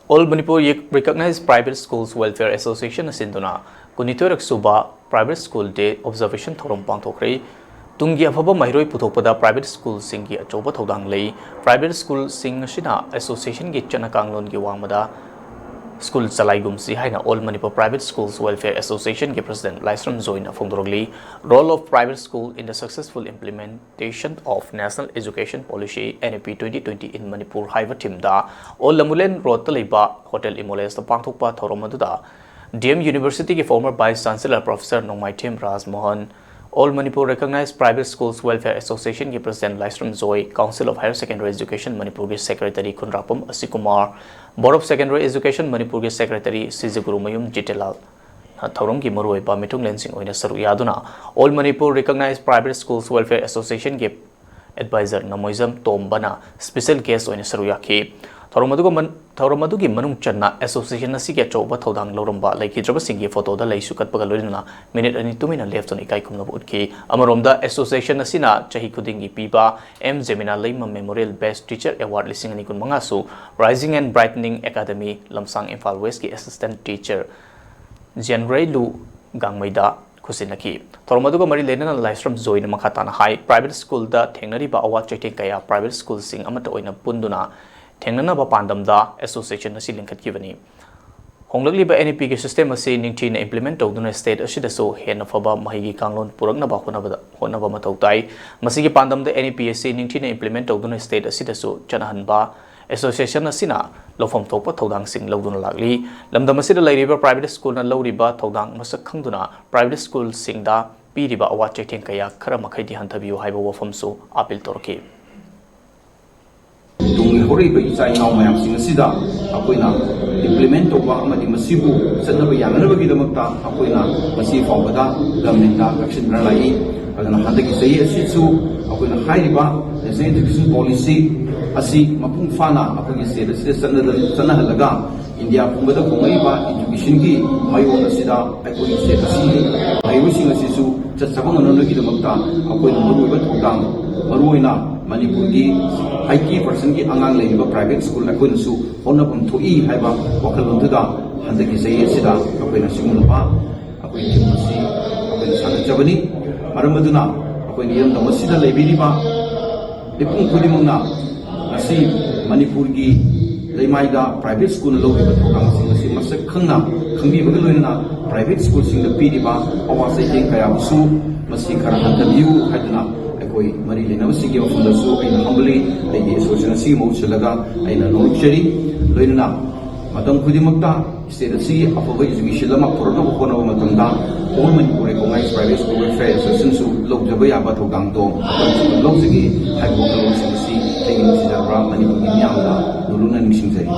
All Manipur recognized private schools welfare association asinduna kunitorak suba private school day observation thouram pangthokhre tungi afaba mairoi puthokpada private school singi achoba thodang lei private school sing asina association gi chanakanglon gi wangmada school chalaigum si haina All Manipur Private Schools Welfare Association ke president Laisram Zoina Phongdorogli role of private school in the successful implementation of National Education Policy NEP 2020 in Manipur haiva timda All Lamulen Road Taliba Hotel Imoles the Pangthokpa Thoromaduda DM University ke former Vice Chancellor Professor Nongmai Thim Raj Mohan All Manipur recognized Private Schools Welfare Association ke President Laisram Zoy, Council of Higher Secondary Education Manipur ke Secretary Kunrapam Asikumar, Board of Secondary Education Manipur ke Secretary Siziguru Mayum Jitelal. Thauram ki maroi ba mitung lensing oina saru yaduna. All Manipur recognized Private Schools Welfare Association ke Advisor Namoizam Tombana special guest oina saru yaki. Thauramadu ki manung channa association na sige choba thodang loromba like hidraba singi photo da lai sukat pagalorina minute ani 2 minute left on ikai kumna utki amaromda association asina chahi khudingi piba M Gemina Leima Memorial Best Teacher Award lising ani kun manga su Rising and Brightening Academy Lamsang Imphal West ki assistant teacher Janray Lu Gangmaida Kusinaki Thauramadu ko mari lena Laisram Zoy na makhatana high private school da thengnari ba award chaiting kaya private school sing amata oina punduna Thengnana ba pandamda association na silingkat kibani honglagli ba NEP ke system ase ningthi na implement tawduna state asida so hena faba mahigi kanglon purakna ba hona ba matautai masigi pandamda NEP ase ningthi na implement tawduna state asida so chanahan ba association asina lofam thokpa thodang sing lawduna lagli lamdam asida lairiba private school na lawriba thodang masak khangduna private school singda piriba award chaiting kaya khara makhai di hantabiu haiba wafam so appeal torki Horrible inside now, my Sida, Apuina, implement of Amadi Masibu, Sanabi Yanabagi the Mata, Apuina, Masif Ovada, Gamenta, Action Ralai, and Handaki Say Shitsu, Apuina Haiba, the education policy, Asi, Mapung Fana, Apuni said, the Sanahalaga, India, Pumada Pumaiba, Education Gi, Mayona Sida, Apuni said, I wishing a Sisu, just Sabanganaki the Mata, Apuina Muru, Maruina. Manipur ki 80% ki angang leiba private school akoina su honapam thoi haiba wakhalon da handaki sei sida akoina simulpa akoi timasi akoina sana jabani maramaduna akoina yam da masida leibiriba ipung khudimungna asi Manipur ki leimaida private school lo ba thokang sing asi masak khangna khangbi bagaloina private school sing da piriba awase ke kaya su masi khara hantabiu haduna koi mari lena sigi of the so in humbly the association si mo chalaga aina no cheri loina madam khudimakta state si apoga education lama porno ko na matamda all Manipur recognized private school welfare association su lok jabaya ba thogang to lok sigi hai ko si taking si da Manipur ni amda nuluna ning sing jai